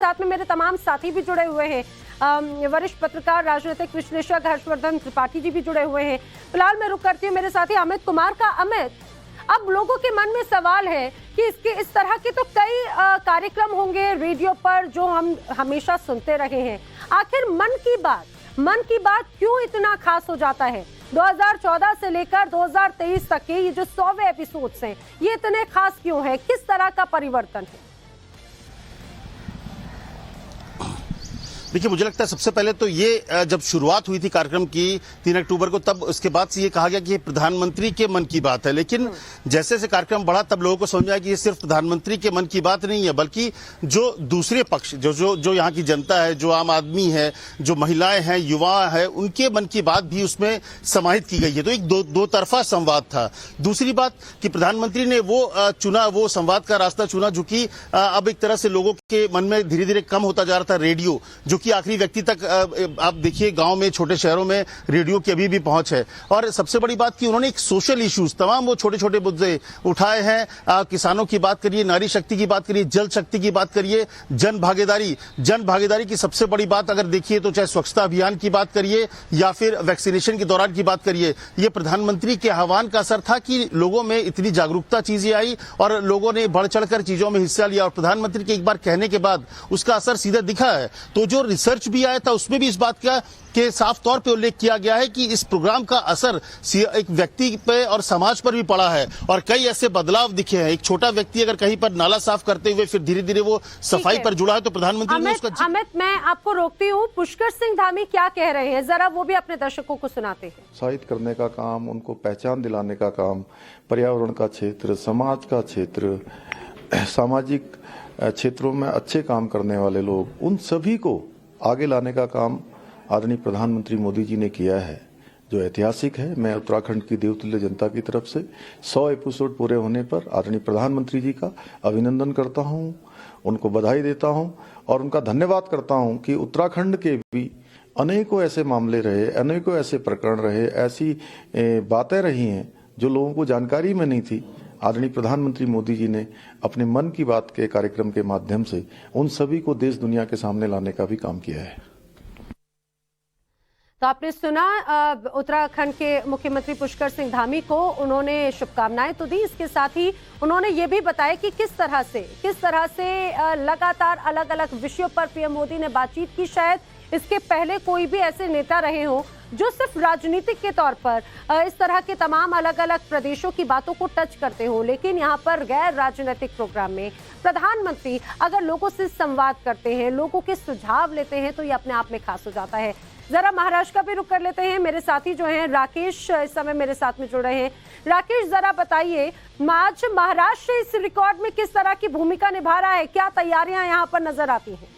साथ में मेरे तमाम साथी भी जुड़े हुए हैं। वरिष्ठ पत्रकार राजनीतिक विश्लेषक हर्षवर्धन त्रिपाठी जी भी जुड़े हुए हैं। फिलहाल मैं रुक करती हूँ मेरे साथी अमित कुमार का। अमित, अब लोगों के मन में सवाल है कि इसके इस तरह के तो कई कार्यक्रम होंगे रेडियो पर जो हम हमेशा सुनते रहे हैं, आखिर मन की बात क्यों इतना खास हो जाता है? 2014 से लेकर 2023 तक के ये जो 100वें एपिसोड्स हैं, ये इतने खास क्यों है? किस तरह का परिवर्तन है? देखिए, मुझे लगता है सबसे पहले तो ये जब शुरुआत हुई थी कार्यक्रम की 3 अक्टूबर को, तब उसके बाद से ये कहा गया कि ये प्रधानमंत्री के मन की बात है। लेकिन जैसे जैसे कार्यक्रम बढ़ा तब लोगों को समझ आया कि ये सिर्फ प्रधानमंत्री के मन की बात नहीं है, बल्कि जो दूसरे पक्ष जो यहाँ की जनता है, जो आम आदमी है, जो महिलाएं हैं, युवा है, उनके मन की बात भी उसमें समाहित की गई है। तो एक दो तरफा संवाद था। दूसरी बात कि प्रधानमंत्री ने वो संवाद का रास्ता चुना जो कि अब एक तरह से लोगों के मन में धीरे धीरे कम होता जा रहा था, रेडियो, जो कि आखिरी व्यक्ति तक आप देखिए गांव में, छोटे शहरों में रेडियो की अभी भी पहुंच है। और सबसे बड़ी बात कि उन्होंने एक सोशल इश्यूज, तमाम वो छोटे छोटे मुद्दे उठाए हैं। किसानों की बात करिए, नारी शक्ति की बात करिए, जल शक्ति की बात करिए, जन भागीदारी की सबसे बड़ी बात अगर देखिए तो चाहे स्वच्छता अभियान की बात करिए या फिर वैक्सीनेशन के दौरान की बात करिए, ये प्रधानमंत्री के आह्वान का असर था कि लोगों में इतनी जागरूकता चीजें आई और लोगों ने बढ़ चढ़कर चीजों में हिस्सा लिया। और प्रधानमंत्री के एक बार कहने के बाद उसका असर सीधा दिखा है। तो जो रिसर्च भी आया था उसमें भी इस बात का के साफ तौर पे उल्लेख किया गया है कि इस प्रोग्राम का असर एक व्यक्ति पे और समाज पर भी पड़ा है और कई ऐसे बदलाव दिखे हैं। एक छोटा व्यक्ति अगर कहीं पर नाला साफ करते हुए फिर धीरे धीरे वो सफाई पर जुड़ा है तो प्रधानमंत्री ने उसका। अमित, मैं आपको रोकती हूँ। पुष्कर सिंह धामी क्या कह रहे हैं, जरा वो भी अपने दर्शकों को सुनाते हैं। उत्साहित करने का काम, उनको पहचान दिलाने का काम, पर्यावरण का क्षेत्र, समाज का क्षेत्र, सामाजिक क्षेत्रों में अच्छे काम करने वाले लोग, उन सभी को आगे लाने का काम आदरणीय प्रधानमंत्री मोदी जी ने किया है, जो ऐतिहासिक है। मैं उत्तराखंड की देवतुल्य जनता की तरफ से 100 एपिसोड पूरे होने पर आदरणीय प्रधानमंत्री जी का अभिनंदन करता हूं, उनको बधाई देता हूं और उनका धन्यवाद करता हूं कि उत्तराखंड के भी अनेकों ऐसे मामले रहे, अनेकों ऐसे प्रकरण रहे, ऐसी बातें रही हैं जो लोगों को जानकारी में नहीं थी। आदरणीय प्रधानमंत्री मोदी जी ने अपने मन की बात के कार्यक्रम के माध्यम से उन सभी को देश दुनिया के सामने लाने का भी काम किया है। तो आपने सुना उत्तराखंड के मुख्यमंत्री पुष्कर सिंह धामी को, उन्होंने शुभकामनाएं तो दी, इसके साथ ही उन्होंने ये भी बताया कि किस तरह से लगातार अलग अलग विषयों पर पीएम मोदी ने बातचीत की। शायद इसके पहले कोई भी ऐसे नेता रहे हों जो सिर्फ राजनीतिक के तौर पर इस तरह के तमाम अलग अलग प्रदेशों की बातों को टच करते हो, लेकिन यहाँ पर गैर राजनीतिक प्रोग्राम में प्रधानमंत्री अगर लोगों से संवाद करते हैं, लोगों के सुझाव लेते हैं, तो ये अपने आप में खास हो जाता है। जरा महाराष्ट्र का भी रुख कर लेते हैं। मेरे साथी जो हैं राकेश इस समय मेरे साथ में जुड़ रहे हैं। राकेश, जरा बताइए आज महाराष्ट्र इस रिकॉर्ड में किस तरह की भूमिका निभा रहा है, क्या तैयारियां यहाँ पर नजर आती हैं?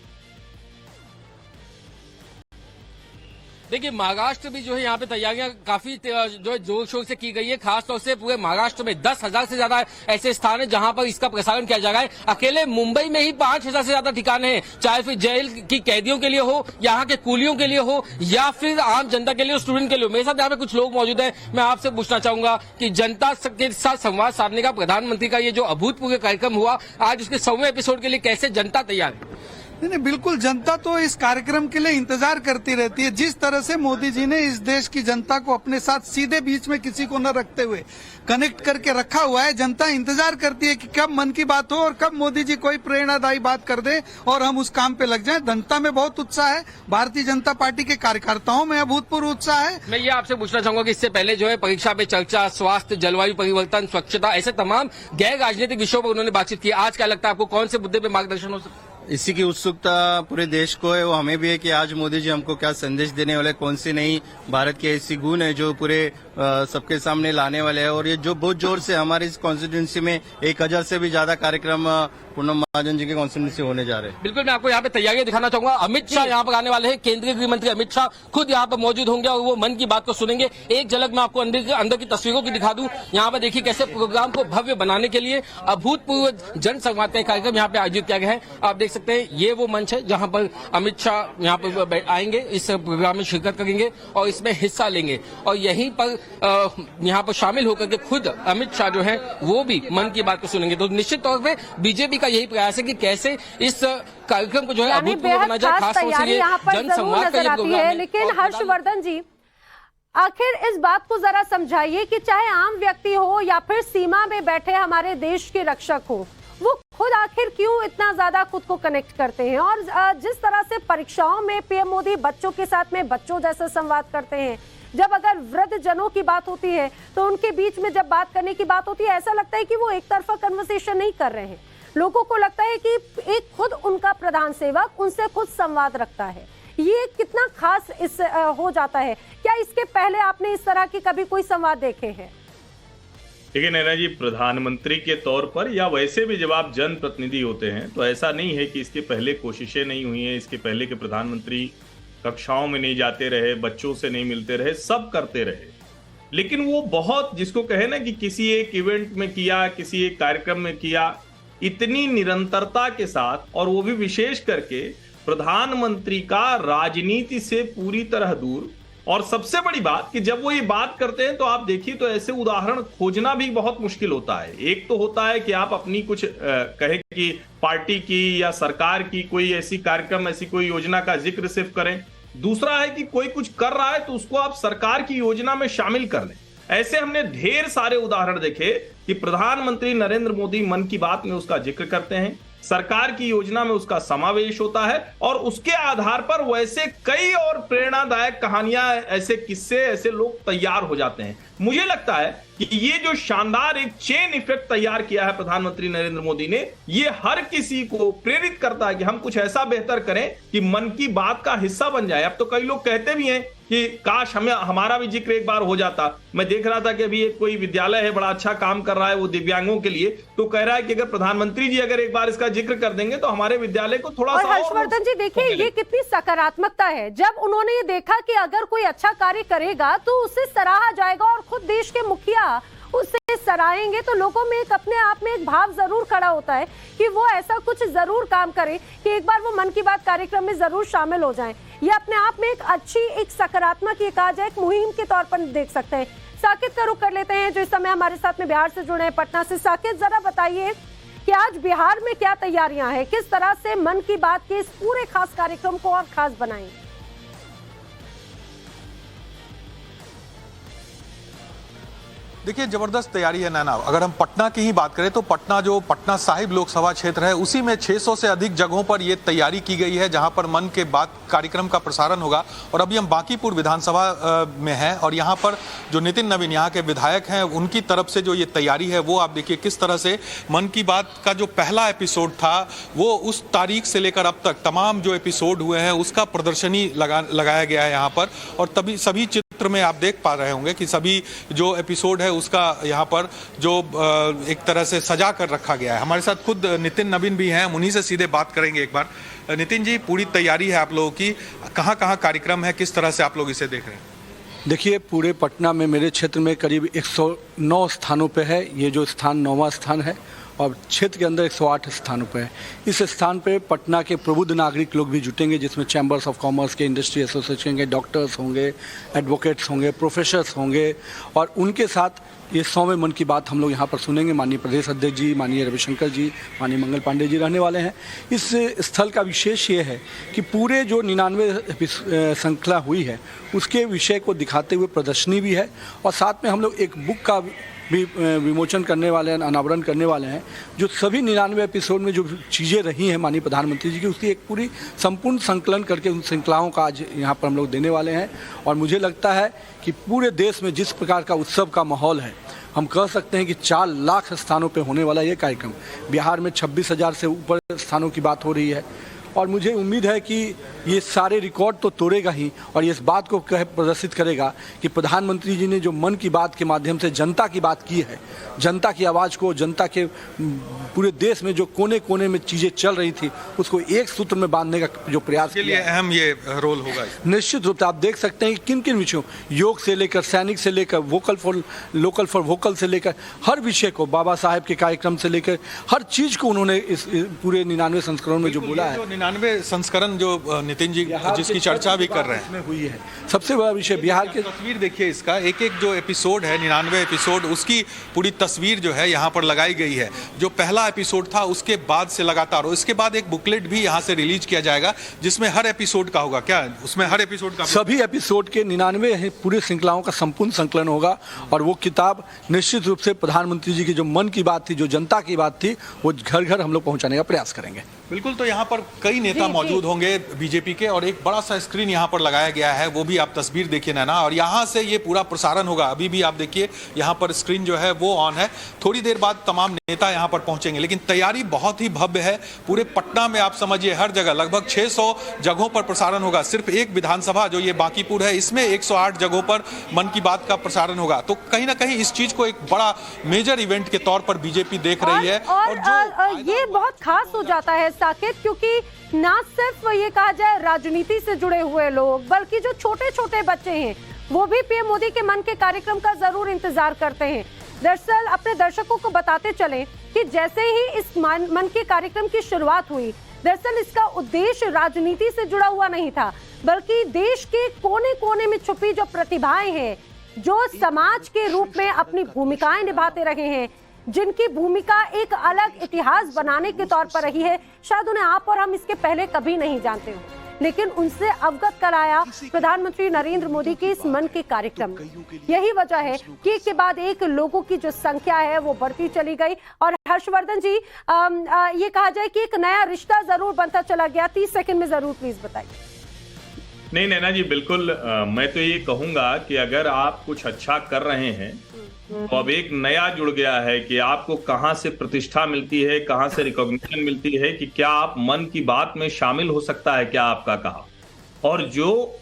देखिए, महाराष्ट्र भी जो है यहाँ पे तैयारियां काफी जो है जोर शोर से की गई है। खासतौर से पूरे महाराष्ट्र में 10,000 से ज्यादा ऐसे स्थान है जहां पर इसका प्रसारण किया जा रहा है। अकेले मुंबई में ही 5,000 से ज्यादा ठिकाने हैं, चाहे फिर जेल की कैदियों के लिए हो, यहाँ के कूलियों के लिए हो या फिर आम जनता के लिए, स्टूडेंट के लिए हो। मेरे साथ यहाँ पे कुछ लोग मौजूद हैं। मैं आपसे पूछना चाहूंगा कि जनता के साथ संवाद साधने का प्रधानमंत्री का ये जो अभूतपूर्व कार्यक्रम हुआ, आज उसके 100वें एपिसोड के लिए कैसे जनता तैयार है? नहीं, बिल्कुल जनता तो इस कार्यक्रम के लिए इंतजार करती रहती है। जिस तरह से मोदी जी ने इस देश की जनता को अपने साथ सीधे बीच में किसी को न रखते हुए कनेक्ट करके रखा हुआ है, जनता इंतजार करती है कि कब मन की बात हो और कब मोदी जी कोई प्रेरणादायी बात कर दे और हम उस काम पे लग जाएं। जनता में बहुत उत्साह है, भारतीय जनता पार्टी के कार्यकर्ताओं में अभूतपूर्व उत्साह है। मैं ये आपसे पूछना चाहूंगा कि इससे पहले जो है परीक्षा पे चर्चा, स्वास्थ्य, जलवायु परिवर्तन, स्वच्छता, ऐसे तमाम गैर राजनीतिक विषयों पर उन्होंने बातचीत की। आज क्या लगता है आपको, कौन से मुद्दे पे मार्गदर्शन हो सकता है? इसी की उत्सुकता पूरे देश को है, वो हमें भी है कि आज मोदी जी हमको क्या संदेश देने वाले, कौन सी नई भारत की ऐसी गुण है जो पूरे सबके सामने लाने वाले हैं। और ये जो बहुत जोर से हमारी इस कॉन्स्टिट्यूंसी में 1000 से भी ज्यादा कार्यक्रम पूनम महाजन जी के कॉन्स्टिट्यूंसी होने जा रहे हैं। बिल्कुल, मैं आपको यहाँ पे तैयारियां दिखाना चाहूंगा। अमित शाह यहाँ पर आने वाले हैं, केंद्रीय गृह मंत्री अमित शाह खुद यहाँ पर मौजूद होंगे और वो मन की बात को सुनेंगे। एक झलक मैं आपको अंदर की तस्वीरों की दिखा दूं। यहाँ पर देखिए कैसे प्रोग्राम को भव्य बनाने के लिए अभूतपूर्व जन संवाद का कार्यक्रम यहाँ पे आयोजित किया गया है। आप देख सकते हैं ये वो मंच है जहाँ पर अमित शाह यहाँ पर आएंगे, इस प्रोग्राम में शिरकत करेंगे और इसमें हिस्सा लेंगे और यहीं पर यहाँ पर शामिल होकर के खुद अमित शाह जो है वो भी मन की बात को सुनेंगे। तो निश्चित तौर पर बीजेपी का यही प्रयास है कि कैसे इस कार्यक्रम को जो है यानी अभूतपूर्व बेहद बनाया जाए। खास खासतौर से तैयारी ये यहाँ पर जरूर जनसंवाद का नजर ये आती प्रोग्राम है। है। लेकिन और हर्षवर्धन जी, आखिर इस बात को जरा समझाइए कि चाहे आम व्यक्ति हो या फिर सीमा में बैठे हमारे देश के रक्षक हो, वो खुद आखिर क्यों इतना ज्यादा खुद को कनेक्ट करते हैं। और जिस तरह से परीक्षाओं में पीएम मोदी बच्चों के साथ में बच्चों जैसे संवाद करते हैं, जब अगर वृद्ध जनों की बात होती है तो उनके बीच में जब बात करने की बात होती है, ऐसा लगता है कि वो एक तरफा कन्वर्सेशन नहीं कर रहे हैं। लोगों को लगता है कि एक खुद उनका प्रधान सेवक उनसे खुद संवाद रखता है। ये कितना खास इस हो जाता है। क्या इसके पहले आपने इस तरह की कभी कोई संवाद देखे हैं? देखिए नैना जी, प्रधानमंत्री के तौर पर या वैसे भी जब आप जनप्रतिनिधि होते हैं तो ऐसा नहीं है कि इसके पहले कोशिशें नहीं हुई हैं। इसके पहले के प्रधानमंत्री कक्षाओं में नहीं जाते रहे, बच्चों से नहीं मिलते रहे, सब करते रहे। लेकिन वो बहुत, जिसको कहे ना कि किसी एक इवेंट में किया, किसी एक कार्यक्रम में किया, इतनी निरंतरता के साथ, और वो भी विशेष करके प्रधानमंत्री का राजनीति से पूरी तरह दूर। और सबसे बड़ी बात कि जब वो ये बात करते हैं तो आप देखिए तो ऐसे उदाहरण खोजना भी बहुत मुश्किल होता है। एक तो होता है कि आप अपनी कुछ कहे कि पार्टी की या सरकार की कोई ऐसी कार्यक्रम, ऐसी कोई योजना का जिक्र सिर्फ करें। दूसरा है कि कोई कुछ कर रहा है तो उसको आप सरकार की योजना में शामिल कर लें। ऐसे हमने ढेर सारे उदाहरण देखे कि प्रधानमंत्री नरेंद्र मोदी मन की बात में उसका जिक्र करते हैं, सरकार की योजना में उसका समावेश होता है, और उसके आधार पर वैसे कई और प्रेरणादायक कहानियां, ऐसे किस्से, ऐसे लोग तैयार हो जाते हैं। मुझे लगता है कि ये जो शानदार एक चेन इफेक्ट तैयार किया है प्रधानमंत्री नरेंद्र मोदी ने, ये हर किसी को प्रेरित करता है कि हम कुछ ऐसा बेहतर करें कि मन की बात का हिस्सा बन जाए। अब तो कई लोग कहते भी हैं कि काश हमारा भी जिक्र एक बार हो जाता। मैं देख रहा था कि अभी एक कोई विद्यालय है, बड़ा अच्छा काम कर रहा है वो दिव्यांगों के लिए, तो कह रहा है कि अगर प्रधानमंत्री जी अगर एक बार इसका जिक्र कर देंगे तो हमारे विद्यालय को थोड़ा सा। हर्षवर्धन जी देखिए, ये कितनी सकारात्मकता है। जब उन्होंने ये देखा कि अगर कोई अच्छा कार्य करेगा तो उसे सराहा जाएगा और खुद देश के मुखिया उसे सराहेंगे, तो लोगों में एक अपने आप में एक भाव जरूर खड़ा होता है कि वो ऐसा कुछ जरूर काम करे कि एक बार वो मन की बात कार्यक्रम में जरूर शामिल हो जाएं। ये अपने आप में एक अच्छी, एक सकारात्मक, ये कहा जाए एक मुहिम के तौर पर देख सकते हैं। साकेत का रुख कर लेते हैं जो इस समय हमारे साथ में बिहार से जुड़े हैं, पटना से। साकेत, जरा बताइए कि आज बिहार में क्या तैयारियां हैं, किस तरह से मन की बात के इस पूरे खास कार्यक्रम को और खास बनाएंगे? देखिए, जबरदस्त तैयारी है नैना। अगर हम पटना की ही बात करें तो पटना, जो पटना साहिब लोकसभा क्षेत्र है, उसी में 600 से अधिक जगहों पर ये तैयारी की गई है जहां पर मन के बात कार्यक्रम का प्रसारण होगा। और अभी हम बांकीपुर विधानसभा में हैं और यहाँ पर जो नितिन नवीन यहाँ के विधायक हैं, उनकी तरफ से जो ये तैयारी है वो आप देखिए किस तरह से मन की बात का जो पहला एपिसोड था वो उस तारीख से लेकर अब तक तमाम जो एपिसोड हुए हैं उसका प्रदर्शनी लगाया गया है यहाँ पर। और तभी सभी चित्र में आप देख पा रहे होंगे कि सभी जो एपिसोड है उसका यहाँ पर जो एक तरह से सजा कर रखा गया है। हमारे साथ खुद नितिन नवीन भी हैं, हम उन्हीं से सीधे बात करेंगे एक बार। नितिन जी, पूरी तैयारी है आप लोगों की, कहाँ कहाँ कार्यक्रम है, किस तरह से आप लोग इसे देख रहे हैं? देखिए, पूरे पटना में मेरे क्षेत्र में करीब 109 स्थानों पे है। ये जो स्थान 9वां स्थान है और क्षेत्र के अंदर 108 स्थानों पे है। इस स्थान पे पटना के प्रबुद्ध नागरिक लोग भी जुटेंगे, जिसमें चैम्बर्स ऑफ कॉमर्स के, इंडस्ट्री एसोसिएशन के, डॉक्टर्स होंगे, एडवोकेट्स होंगे, प्रोफेसर्स होंगे, और उनके साथ ये 100वें मन की बात हम लोग यहाँ पर सुनेंगे। माननीय प्रदेश अध्यक्ष जी, माननीय रविशंकर जी, माननीय मंगल पांडे जी रहने वाले हैं। इस स्थल का विशेष ये है कि पूरे जो 99 श्रृंखला हुई है उसके विषय को दिखाते हुए प्रदर्शनी भी है, और साथ में हम लोग एक बुक का भी विमोचन करने वाले हैं, अनावरण करने वाले हैं, जो सभी 99 एपिसोड में जो चीज़ें रही हैं माननीय प्रधानमंत्री जी की, उसकी एक पूरी संपूर्ण संकलन करके उन श्रृंखलाओं का आज यहाँ पर हम लोग देने वाले हैं। और मुझे लगता है कि पूरे देश में जिस प्रकार का उत्सव का माहौल है, हम कह सकते हैं कि 4 लाख स्थानों पे होने वाला ये कार्यक्रम। बिहार में 26,000 से ऊपर स्थानों की बात हो रही है, और मुझे उम्मीद है कि ये सारे रिकॉर्ड तो तोड़ेगा ही, और ये इस बात को प्रदर्शित करेगा कि प्रधानमंत्री जी ने जो मन की बात के माध्यम से जनता की बात की है, जनता की आवाज़ को, जनता के पूरे देश में जो कोने कोने में चीज़ें चल रही थी उसको एक सूत्र में बांधने का जो प्रयास के लिए अहम ये रोल होगा। निश्चित रूप से आप देख सकते हैं कि किन किन विषयों, योग से लेकर सैनिक से लेकर vocal for local for vocal से लेकर हर विषय को, बाबा साहेब के कार्यक्रम से लेकर हर चीज़ को उन्होंने इस पूरे 99 संस्करण में जो बोला है। 99 संस्करण जो नितिन जी जिसकी चर्चा भी कर रहे हैं में हुई है, सबसे बड़ा विषय बिहार के तस्वीर देखिए, इसका एक एक जो एपिसोड है 99 एपिसोड, उसकी पूरी तस्वीर जो है यहाँ पर लगाई गई है। जो पहला एपिसोड था उसके बाद से लगातार, और इसके बाद एक बुकलेट भी यहाँ से रिलीज किया जाएगा जिसमें हर एपिसोड का होगा, क्या उसमें हर एपिसोड का सभी एपिसोड के 99 पूरे श्रृंखलाओं का संपूर्ण संकलन होगा। और वो किताब निश्चित रूप से प्रधानमंत्री जी की जो मन की बात थी, जो जनता की बात थी, वो घर घर हम लोग पहुंचाने का प्रयास करेंगे। बिल्कुल, तो यहाँ पर कई नेता मौजूद होंगे बीजेपी के, और एक बड़ा सा स्क्रीन यहाँ पर लगाया गया है, वो भी आप तस्वीर देखिए नैना, और यहाँ से ये पूरा प्रसारण होगा। अभी भी आप देखिए यहाँ पर स्क्रीन जो है वो ऑन है, थोड़ी देर बाद तमाम नेता यहाँ पर पहुंचेंगे। लेकिन तैयारी बहुत ही भव्य है, पूरे पटना में आप समझिए हर जगह लगभग 600 जगहों पर प्रसारण होगा। सिर्फ एक विधानसभा जो ये बांकीपुर है, इसमें 108 जगहों पर मन की बात का प्रसारण होगा। तो कहीं ना कहीं इस चीज को एक बड़ा मेजर इवेंट के तौर पर बीजेपी देख रही है। और ये बहुत खास हो जाता है साकेत, क्योंकि ना सिर्फ ये कहा जाए राजनीति से जुड़े हुए लोग, बल्कि जो छोटे छोटे बच्चे हैं वो भी पीएम मोदी के मन के कार्यक्रम का जरूर इंतजार करते हैं। दरअसल अपने दर्शकों को बताते चलें कि जैसे ही इस मन के कार्यक्रम की शुरुआत हुई, दरअसल इसका उद्देश्य राजनीति से जुड़ा हुआ नहीं था, बल्कि देश के कोने कोने में छुपी जो प्रतिभाएं हैं, जो समाज के रूप में अपनी भूमिकाएं निभाते रहे हैं, जिनकी भूमिका एक अलग इतिहास बनाने के तौर पर रही है, शायद उन्हें आप और हम इसके पहले कभी नहीं जानते हो, लेकिन उनसे अवगत कराया प्रधानमंत्री नरेंद्र मोदी के इस मन के कार्यक्रम। यही वजह है कि एक के बाद एक लोगों की जो संख्या है वो बढ़ती चली गई। और हर्षवर्धन जी, ये कहा जाए कि एक नया रिश्ता जरूर बनता चला गया। 30 सेकंड में जरूर प्लीज बताइए। नहीं नैना जी, बिल्कुल मैं तो ये कहूंगा कि अगर आप कुछ अच्छा कर रहे हैं तो अब एक नया जुड़ गया है कि आपको कहां से प्रतिष्ठा मिलती है, कहां से रिकॉग्निशन मिलती है, कि क्या आप मन की बात में शामिल हो सकता है क्या आपका कहा। और जो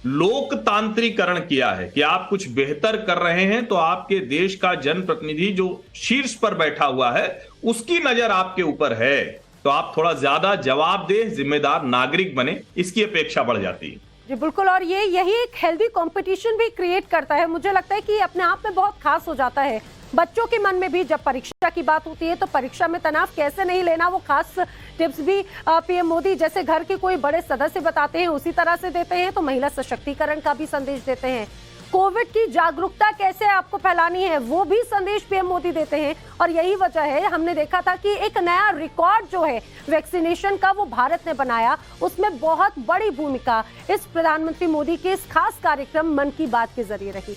लोकतांत्रिकरण किया है कि आप कुछ बेहतर कर रहे हैं, तो आपके देश का जनप्रतिनिधि जो शीर्ष पर बैठा हुआ है उसकी नजर आपके ऊपर है, तो आप थोड़ा ज्यादा जवाबदेह जिम्मेदार नागरिक बने, इसकी अपेक्षा बढ़ जाती है। जी बिल्कुल, और यही एक हेल्दी कंपटीशन भी क्रिएट करता है। मुझे लगता है कि अपने आप में बहुत खास हो जाता है। बच्चों के मन में भी जब परीक्षा की बात होती है तो परीक्षा में तनाव कैसे नहीं लेना, वो खास टिप्स भी पीएम मोदी जैसे घर के कोई बड़े सदस्य बताते हैं उसी तरह से देते हैं। तो महिला सशक्तिकरण का भी संदेश देते हैं। कोविड की जागरूकता कैसे आपको फैलानी है वो भी संदेश पीएम मोदी देते हैं। और यही वजह है, हमने देखा था कि एक नया रिकॉर्ड जो है वैक्सीनेशन का वो भारत ने बनाया, उसमें बहुत बड़ी भूमिका इस प्रधानमंत्री मोदी के इस खास कार्यक्रम मन की बात के जरिए रही।